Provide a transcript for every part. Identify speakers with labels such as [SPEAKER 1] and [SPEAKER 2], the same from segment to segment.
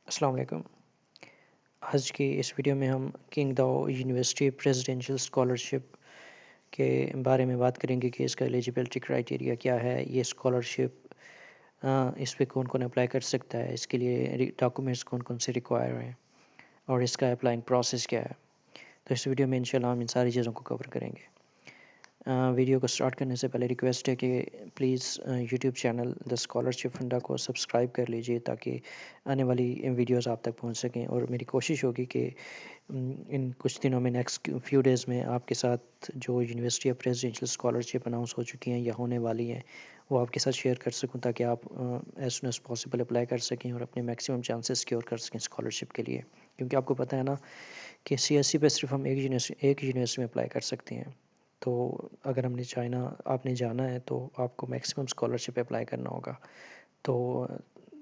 [SPEAKER 1] अस्सलाम वालेकुम। आज की इस वीडियो में हम किंग दाओ यूनिवर्सिटी प्रेसिडेंशियल स्कॉलरशिप के बारे में बात करेंगे कि इसका एलिजिबिलिटी क्राइटेरिया क्या है। ये स्कॉलरशिप इस पे कौन कौन अप्लाई कर सकता है, इसके लिए डॉक्यूमेंट्स कौन कौन से रिक्वायर हैं और इसका अप्लाइंग प्रोसेस क्या है। तो इस वीडियो में इंशाल्लाह हम इन सारी चीज़ों को कवर करेंगे। वीडियो को स्टार्ट करने से पहले रिक्वेस्ट है कि please YouTube channel the scholarship फंडा को सब्सक्राइब कर लीजिए ताकि आने वाली वीडियोस आप तक पहुंच सकें। और मेरी कोशिश होगी कि इन कुछ दिनों में नेक्स्ट फ्यू डेज़ में आपके साथ जो university of presidential scholarship announce हो चुकी हैं या होने वाली हैं वो आपके साथ शेयर कर सकूं ताकि आप as soon as possible apply कर सकें और अपने मैक्सिमम चांसेस सिक्योर कर सकें स्कॉलरशिप के लिए। क्योंकि आपको पता है ना कि सीएससी पे सिर्फ हम एक यूनिवर्सिटी में अप्लाई कर सकते हैं। तो अगर आपने जाना है तो आपको मैक्सिमम स्कॉलरशिप अप्लाई करना होगा। तो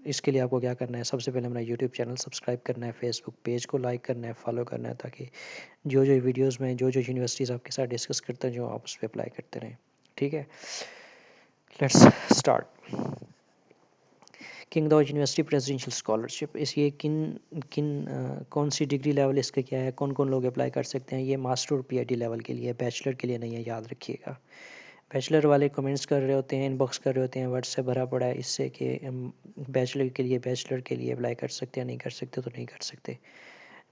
[SPEAKER 1] इसके लिए आपको क्या करना है, सबसे पहले हमारा यूट्यूब चैनल सब्सक्राइब करना है, फेसबुक पेज को लाइक करना है, फॉलो करना है ताकि जो जो वीडियोस में जो जो यूनिवर्सिटीज़ आपके साथ डिस्कस करते हैं जो आप उस पर अप्लाई करते रहें। ठीक है, लेट्स स्टार्ट। किंग दाओ यूनिवर्सिटी प्रेसिडेंशियल स्कॉलरशिप इस ये किन किन कौन सी डिग्री लेवल इसका क्या है, कौन कौन लोग अप्लाई कर सकते हैं। ये मास्टर और पीएचडी लेवल के लिए, बैचलर के लिए नहीं है, याद रखिएगा। बैचलर वाले कमेंट्स कर रहे होते हैं, इनबॉक्स कर रहे होते हैं, व्हाट्सएप भरा पड़ा है इससे कि बैचलर के लिए अप्लाई कर सकते हैं, नहीं कर सकते तो नहीं कर सकते।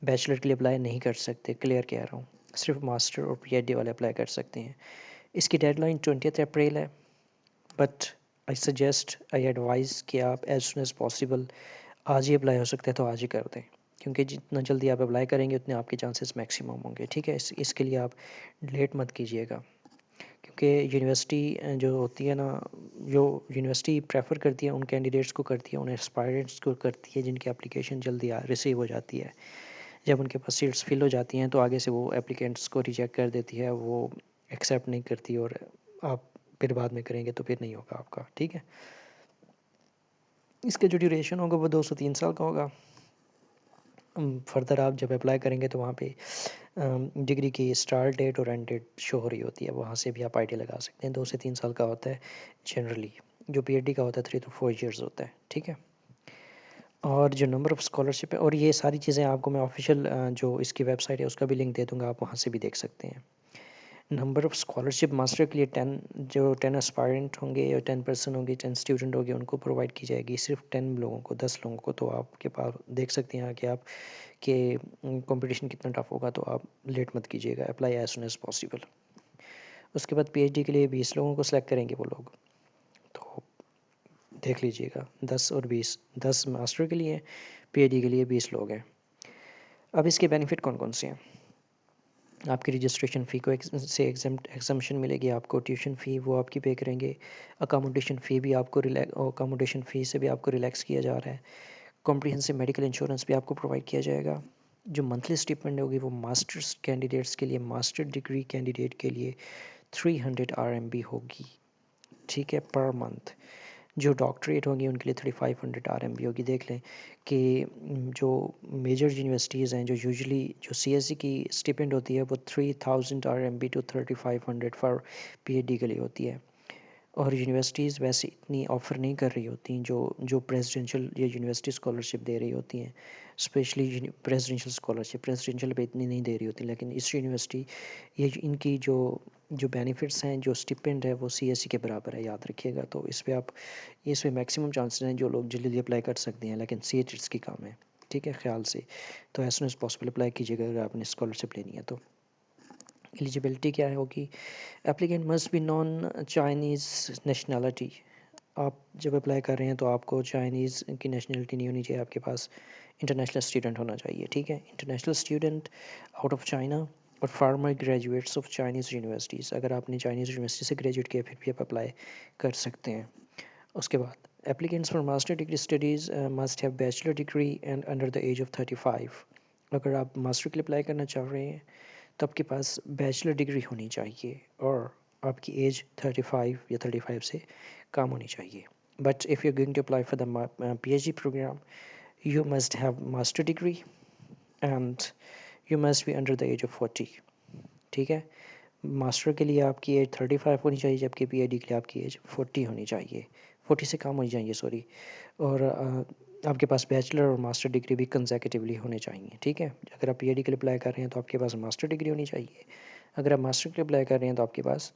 [SPEAKER 1] बैचलर के लिए अप्लाई नहीं कर सकते, क्लियर कह रहा हूँ। सिर्फ मास्टर और पीएचडी वाले अप्लाई कर सकते हैं। इसकी डेडलाइन 20 अप्रैल है, बट आई एडवाइज़ कि आप एज सुन एज़ पॉसिबल, आज ही अप्लाई हो सकता है तो आज ही कर दें। क्योंकि जितना जल्दी आप अप्लाई करेंगे उतने आपके चांसेस मैक्सिमम होंगे। ठीक है, इसके लिए आप लेट मत कीजिएगा। क्योंकि यूनिवर्सिटी जो होती है ना, जो यूनिवर्सिटी प्रेफर करती है उन कैंडिडेट्स को करती है, उन एस्पायरेंट्स को करती है जिनकी एप्लीकेशन जल्दी रिसीव हो जाती है। जब उनके पास सीट्स फिल हो जाती हैं तो आगे से वो एप्लीकेंट्स को रिजेक्ट कर देती है, वो एक्सेप्ट नहीं करती और आप फिर बाद में करेंगे तो फिर नहीं होगा आपका। ठीक है, इसका जो ड्यूरेशन होगा वो 2 से 3 साल का होगा। फर्दर आप जब अप्लाई करेंगे तो वहाँ पे डिग्री की स्टार्ट डेट और एंड डेट शो हो रही होती है, वहाँ से भी आप आइडिया लगा सकते हैं। 2 से 3 साल का होता है जनरली, जो पीएचडी का होता है 3 to 4 years होता है। ठीक है, और जो नंबर ऑफ़ स्कॉलरशिप है और ये सारी चीज़ें आपको मैं ऑफिशियल जो इसकी वेबसाइट है उसका भी लिंक दे दूँगा, आप वहाँ से भी देख सकते हैं। नंबर ऑफ़ स्कॉलरशिप मास्टर के लिए 10 एस्पायरेंट होंगे या 10 पर्सन होंगे, 10 स्टूडेंट होंगे, उनको प्रोवाइड की जाएगी। सिर्फ 10 लोगों को, 10 लोगों को। तो आपके पास देख सकते हैं कि आप कि कंपटीशन कितना टफ होगा, तो आप लेट मत कीजिएगा, apply as soon as possible. उसके बाद पीएचडी के लिए 20 लोगों को सिलेक्ट करेंगे वो लोग। तो देख लीजिएगा, 10 और 20, 10 मास्टर के लिए, पीएचडी के लिए 20 लोग हैं। अब इसके बेनिफिट कौन कौन से हैं। आपकी रजिस्ट्रेशन फ़ी को एग्जम्पशन मिलेगी, आपको ट्यूशन फ़ी वो आपकी पे करेंगे। अकोमोडेशन फ़ी भी आपको अकोमोडेशन फ़ी से भी आपको रिलैक्स किया जा रहा है। कॉम्प्रिहेंसिव मेडिकल इंश्योरेंस भी आपको प्रोवाइड किया जाएगा। जो मंथली स्टिपेंड होगी वो मास्टर्स कैंडिडेट्स के लिए, मास्टर डिग्री कैंडिडेट के लिए 300 RMB होगी। ठीक है, पर मंथ। जो डॉक्टरेट होंगी उनके लिए 3500 RMB होगी। देख लें कि जो मेजर यूनिवर्सिटीज़ हैं, जो यूजुअली जो सीएससी की स्टिपेंड होती है वो 3000 RMB to 3500 फॉर पीएचडी के लिए होती है। और यूनिवर्सिटीज़ वैसे इतनी ऑफ़र नहीं कर रही होती जो प्रेसिडेंशियल या यूनिवर्सिटी स्कॉलरशिप दे रही होती हैं। स्पेशली प्रेसिडेंशियल पे इतनी नहीं दे रही होती, लेकिन इस यूनिवर्सिटी ये इनकी जो बेनिफिट्स हैं, जो स्टिपेंड है वो सीएससी के बराबर है, याद रखिएगा। तो इस पे मैक्सिमम चांसेस हैं जो लोग जल्दी अप्लाई कर सकते हैं, लेकिन सीएचएस की कम है। ठीक है, ख्याल से। तो as soon as possible apply कीजिएगा अगर आपने स्कॉलरशिप लेनी है तो। एलिजिबिलिटी क्या है होगी, applicant must be non Chinese nationality. आप जब अप्लाई कर रहे हैं तो आपको चाइनीज़ की नेशनलिटी नहीं होनी चाहिए, आपके पास इंटरनेशनल स्टूडेंट होना चाहिए। ठीक है, international student out of China और former graduates of Chinese universities. अगर आपने चाइनीज़ यूनिवर्सिटी से ग्रेजुएट किया फिर भी आप अप्लाई कर सकते हैं। उसके बाद applicants for master degree studies must have bachelor degree and under the age of 35। अगर आप मास्टर के लिए अप्लाई करना चाह रहे हैं तो आपके पास बैचलर डिग्री होनी चाहिए और आपकी एज 35 या 35 से कम होनी चाहिए। But if you are going to apply for the PhD program you must have master degree and you must be under the age of 40। ठीक है, मास्टर के लिए आपकी एज 35 होनी चाहिए, जबकि पीएचडी के लिए आपकी एज 40 होनी चाहिए, 40 से कम होनी चाहिए, सॉरी। और आपके पास बैचलर और मास्टर डिग्री भी कंसेक्यूटिवली होने चाहिए, ठीक है। अगर आप पीएचडी के लिए अप्लाई कर रहे हैं तो आपके पास मास्टर डिग्री होनी चाहिए। अगर आप मास्टर के लिए अप्लाई कर रहे हैं तो आपके पास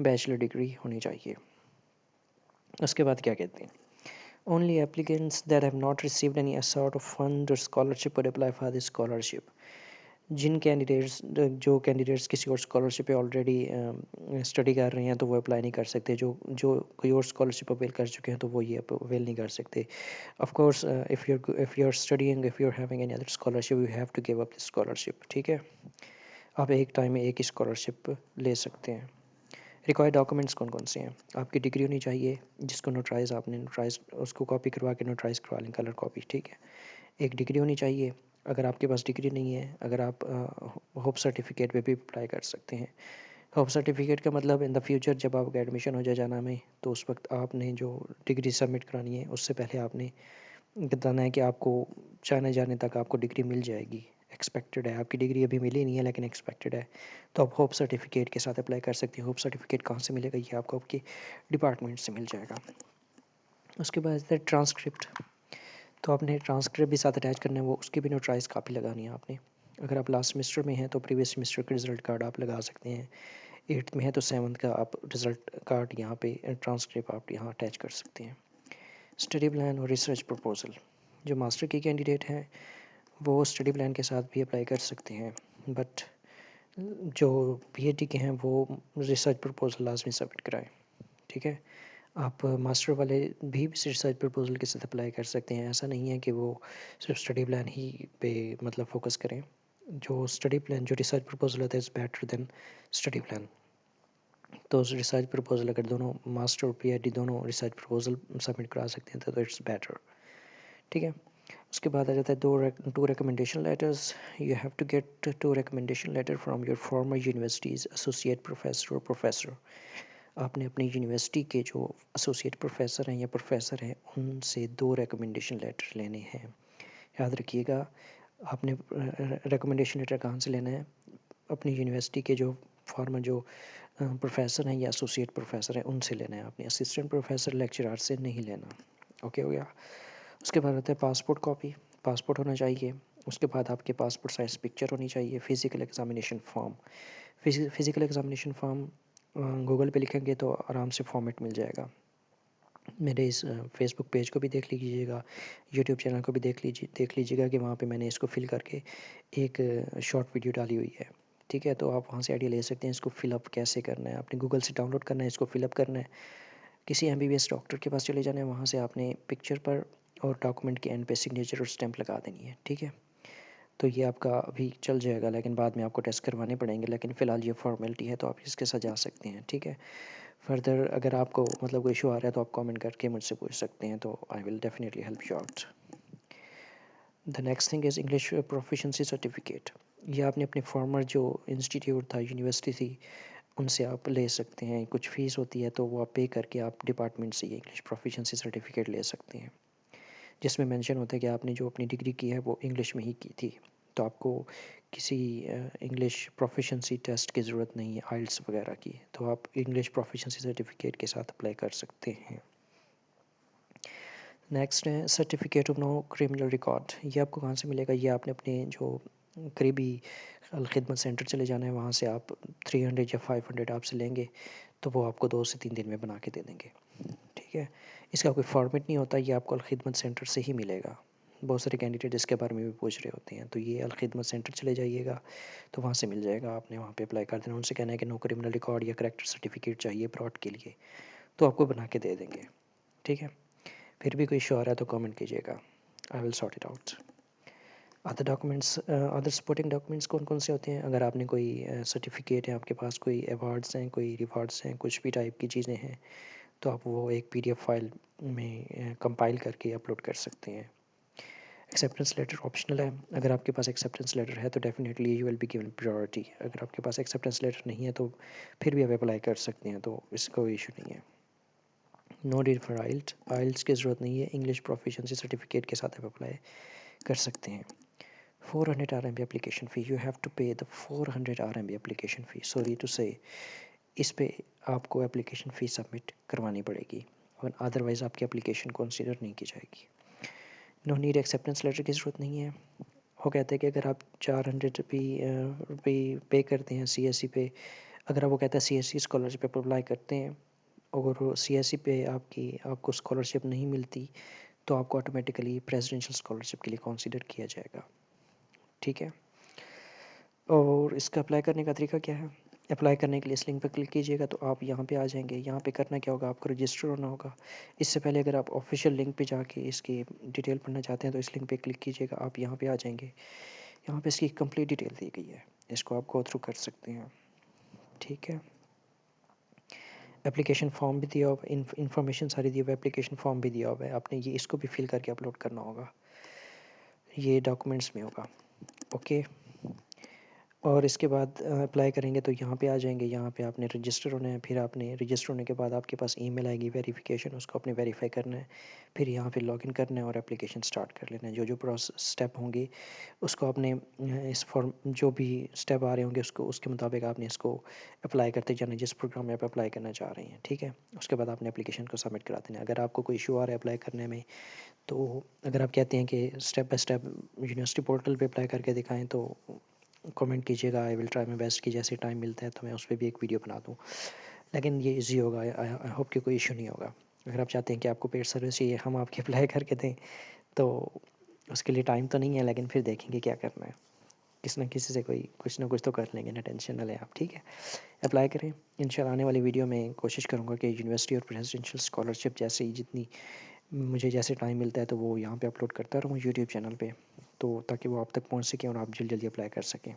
[SPEAKER 1] बैचलर डिग्री होनी चाहिए। उसके बाद क्या कहते हैं, only applicants that have not received any sort of fund और scholarship would apply for this scholarship. जिन कैंडिडेट्स जो कैंडिडेट्स किसी और स्कॉलरशिप पे ऑलरेडी स्टडी कर रहे हैं तो वो अप्लाई नहीं कर सकते। जो जो कोई और स्कॉलरशिप अवेल कर चुके हैं तो वो ये अवेल नहीं कर सकते। Of course if you are studying, if you are having any other scholarship, you have to give up this scholarship, ठीक है। आप एक टाइम में एक ही स्कॉलरशिप ले सकते हैं। रिक्वायर्ड डॉक्यूमेंट्स कौन कौन से हैं, आपकी डिग्री होनी चाहिए जिसको नोटराइज, आपने नोटराइज उसको कॉपी करवा के नोटराइज करवा लें, कलर कॉपी, ठीक है। एक डिग्री होनी चाहिए। अगर आपके पास डिग्री नहीं है, अगर आप होप सर्टिफिकेट पे भी अप्लाई कर सकते हैं। होप सर्टिफिकेट का मतलब इन द फ्यूचर जब आपका एडमिशन हो जाए जाना में, तो उस वक्त आपने जो डिग्री सबमिट करानी है उससे पहले आपने बताना है कि आपको जाने जाने तक आपको डिग्री मिल जाएगी, एक्सपेक्टेड है। आपकी डिग्री अभी मिली नहीं है लेकिन एक्सपेक्टेड है, तो आप होप सर्टिफिकेट के साथ अप्लाई कर सकते हैं। होप सर्टिफिकेट कहाँ से मिलेगा, ये आपको आपके डिपार्टमेंट से मिल जाएगा। उसके बाद है ट्रांसक्रिप्ट। तो आपने ट्रांसक्रिप्ट भी साथ अटैच करना है, वो उसकी भी नोटराइज कापी लगानी है आपने। अगर आप लास्ट सेमेस्टर में हैं तो प्रीवियस सेमेस्टर का रिजल्ट कार्ड आप लगा सकते हैं। 8th में है तो 7th का आप रिजल्ट कार्ड यहाँ पे ट्रांसक्रिप्ट आप यहाँ अटैच कर सकते हैं। स्टडी प्लान और रिसर्च प्रपोजल। जो मास्टर के कैंडिडेट हैं वो स्टडी प्लान के साथ भी अप्लाई कर सकते हैं, बट जो पीएचडी के हैं वो रिसर्च प्रपोजल लाजमी सबमिट कराएं, ठीक है। आप मास्टर वाले भी रिसर्च प्रपोजल के साथ अप्लाई कर सकते हैं। ऐसा नहीं है कि वो सिर्फ स्टडी प्लान ही पे मतलब फोकस करें। जो स्टडी प्लान जो रिसर्च प्रपोजल होता है is better than study plan. तो रिसर्च प्रपोजल अगर दोनों मास्टर और पीएचडी दोनों रिसर्च प्रपोजल सबमिट करा सकते हैं तो इट्स बेटर, ठीक है। उसके बाद आ जाता है two recommendation letters. You have to get 2 recommendation letter from your former universities associate professor और प्रोफेसर। आपने अपनी यूनिवर्सिटी के जो एसोसिएट प्रोफेसर हैं या प्रोफेसर हैं उनसे 2 रिकमेंडेशन लेटर लेने हैं। याद रखिएगा, आपने रिकमेंडेशन लेटर कहाँ से लेना है, अपनी यूनिवर्सिटी के जो फॉर्मर जो प्रोफेसर हैं या एसोसिएट प्रोफेसर हैं उनसे लेना है। आपने असिस्टेंट प्रोफेसर लेक्चरर से नहीं लेना। ओके हो गया। उसके बाद आता है पासपोर्ट कॉपी, पासपोर्ट होना चाहिए। उसके बाद आपके पासपोर्ट साइज़ पिक्चर होनी चाहिए। Physical examination form, physical examination form Google पे लिखेंगे तो आराम से फॉर्मेट मिल जाएगा। मेरे इस फेसबुक पेज को भी देख लीजिएगा, यूट्यूब चैनल को भी देख लीजिएगा कि वहाँ पे मैंने इसको फिल करके एक शॉर्ट वीडियो डाली हुई है, ठीक है। तो आप वहाँ से आइडिया ले सकते हैं इसको फिलअप कैसे करना है। आपने गूगल से डाउनलोड करना है, इसको फिलअप करना है, किसी एमबीबीएस डॉक्टर के पास चले जाना है, वहाँ से आपने पिक्चर पर और डॉक्यूमेंट के एंड पे सिग्नेचर और स्टैंप लगा देनी है, ठीक है। तो ये आपका अभी चल जाएगा लेकिन बाद में आपको टेस्ट करवाने पड़ेंगे, लेकिन फ़िलहाल ये फॉर्मेलिटी है तो आप इसके साथ जा सकते हैं, ठीक है। फर्दर अगर आपको मतलब कोई इशू आ रहा है तो आप कमेंट करके मुझसे पूछ सकते हैं, तो I will definitely help you out. The next thing is English proficiency certificate. ये आपने अपने फॉर्मर जो इंस्टीट्यूट था, यूनिवर्सिटी थी, उनसे आप ले सकते हैं। कुछ फ़ीस होती है तो वो आप पे करके आप डिपार्टमेंट से ये इंग्लिश प्रोफिशिएंसी सर्टिफिकेट ले सकते हैं, जिसमें मेंशन होता है कि आपने जो अपनी डिग्री की है वो इंग्लिश में ही की थी। तो आपको किसी इंग्लिश प्रोफिशिएंसी टेस्ट की ज़रूरत नहीं है, आइल्स वगैरह की, तो आप इंग्लिश प्रोफिशिएंसी सर्टिफिकेट के साथ अप्लाई कर सकते हैं। नेक्स्ट है certificate of no criminal record. ये आपको कहाँ से मिलेगा, ये आपने अपने जो करीबी खिदमत सेंटर चले जाना है, वहाँ से आप 300 या 500 आपसे लेंगे, तो वो आपको 2 से 3 दिन में बना के दे देंगे, ठीक है। इसका कोई फॉर्मेट नहीं होता, ये आपको अलखिदमत सेंटर से ही मिलेगा। बहुत सारे कैंडिडेट इसके बारे में भी पूछ रहे होते हैं, तो ये अलखिदमत सेंटर चले जाइएगा तो वहाँ से मिल जाएगा। आपने वहाँ पे अप्लाई कर देना, उनसे कहना है कि नो क्रिमिनल रिकॉर्ड या करेक्टर सर्टिफिकेट चाहिए ब्रॉड के लिए, तो आपको बना के दे देंगे, ठीक है। फिर भी कोई इशू आ रहा है तो कमेंट कीजिएगा, I will sort it out. Other documents, other supporting documents कौन कौन से होते हैं, अगर आपने कोई सर्टिफिकेट है, आपके पास कोई अवार्ड्स हैं, कोई रिवार्ड्स हैं, कुछ भी टाइप की चीज़ें हैं, तो आप वो एक पीडीएफ फाइल में कंपाइल करके अपलोड कर सकते हैं। एक्सेप्टेंस लेटर ऑप्शनल है। अगर आपके पास एक्सेप्टेंस लेटर है तो definitely you will be given priority. अगर आपके पास एक्सेप्टेंस लेटर नहीं है तो फिर भी आप अप्लाई कर सकते हैं, तो इसका कोई इशू नहीं है। नो नीड फॉर आइल्स, आइल्स की ज़रूरत नहीं है, इंग्लिश प्रोफिशिएंसी सर्टिफिकेट के साथ आप अप्लाई कर सकते हैं। 400 RMB application fee, you have to pay the 400 RMB application fee, sorry to say इस पे आपको एप्लीकेशन फ़ी सबमिट करवानी पड़ेगी और अदरवाइज़ आपकी एप्लीकेशन कंसीडर नहीं की जाएगी। नो नीड एक्सेप्टेंस लेटर की ज़रूरत नहीं है। वो कहते हैं कि अगर आप 400 रुपये पे करते हैं CSE पे, अगर आप वो कहता है CSE स्कॉलरशिप पे अप्लाई करते हैं और CSE पे आपको स्कॉलरशिप नहीं मिलती तो आपको ऑटोमेटिकली प्रेसिडेंशियल स्कॉलरशिप के लिए कंसीडर किया जाएगा। ठीक है, और इसका अप्लाई करने का तरीका क्या है? अप्लाई करने के लिए इस लिंक पर क्लिक कीजिएगा तो आप यहाँ पे आ जाएंगे। यहाँ पे करना क्या होगा, आपको रजिस्टर होना होगा। इससे पहले अगर आप ऑफिशियल लिंक पे जाके इसकी डिटेल पढ़ना चाहते हैं तो इस लिंक पे क्लिक कीजिएगा, आप यहाँ पे आ जाएंगे। यहाँ पे इसकी कंप्लीट डिटेल दी गई है, इसको आप गो थ्रू कर सकते हैं। ठीक है, एप्लीकेशन फॉर्म भी दिया हुआ, इन्फॉर्मेशन सारी दी हुई है, एप्लीकेशन फॉर्म भी दिया हुआ है। आपने ये इसको भी फिल करके अपलोड करना होगा, ये डॉक्यूमेंट्स में होगा। ओके, और इसके बाद अप्लाई करेंगे तो यहाँ पे आ जाएंगे। यहाँ पे आपने रजिस्टर होना है, फिर आपने रजिस्टर होने के बाद आपके पास ईमेल आएगी वेरिफिकेशन, उसको आपने वेरीफाई करना है। फिर यहाँ पे लॉगिन करना है और एप्लीकेशन स्टार्ट कर लेना है। जो जो प्रोसेस स्टेप होंगे उसको आपने इस फॉर्म जो भी स्टेप आ रहे होंगे उसको उसके मुताबिक आपने इसको अप्लाई करते जाना जिस प्रोग्राम में आप अप्लाई करना चाह रहे हैं। ठीक है, उसके बाद आपने एप्लीकेशन को सबमिट करा देना है। अगर आपको कोई इशू आ रहा है अप्लाई करने में, तो अगर आप कहते हैं कि step by step university portal पे अप्लाई करके दिखाएं तो कमेंट कीजिएगा। I will try my best कि जैसे टाइम मिलता है तो मैं उस पर भी एक वीडियो बना दूँ। लेकिन ये इजी होगा, आई होप कि कोई इशू नहीं होगा। अगर आप चाहते हैं कि आपको पेड सर्विस चाहिए हम आपके अप्लाई करके दें तो उसके लिए टाइम तो नहीं है, लेकिन फिर देखेंगे क्या करना है। किसी ना किसी से कोई कुछ ना कुछ तो कर लेंगे ना, टेंशन ना लें आप। ठीक है, अप्लाई करें। इंशाल्लाह आने वाली वीडियो में कोशिश करूँगा कि यूनिवर्सिटी और प्रेसिडेंशियल स्कॉलरशिप जैसे ही जितनी मुझे जैसे टाइम मिलता है तो वो यहाँ पे अपलोड करता रहूँ यूट्यूब चैनल पे, तो ताकि वो आप तक पहुँच सकें और आप जल्दी जल्दी अप्लाई कर सकें।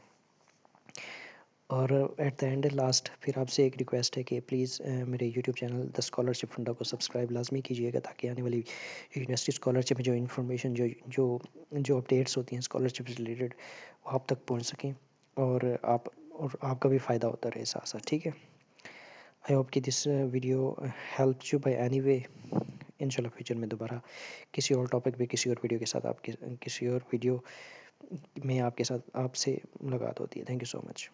[SPEAKER 1] और एट द एंड लास्ट फिर आपसे एक रिक्वेस्ट है कि प्लीज़ मेरे यूट्यूब चैनल द स्कॉलरशिप फंडा को सब्सक्राइब लाजमी कीजिएगा, ताकि आने वाली यूनिवर्सिटी स्कॉलरशिप में जो इन्फॉर्मेशन जो जो अपडेट्स होती हैं स्कॉलरशिप से रिलेटेड वो आप तक पहुंच सकें और आपका भी फ़ायदा होता रहे साथ साथ। ठीक है, आई होप कि this video help you by any way. इंशाल्लाह फ्यूचर में दोबारा किसी और टॉपिक पे किसी और वीडियो के साथ आपके किसी और वीडियो में आपके साथ आपसे मुलाकात होती है। Thank you so much.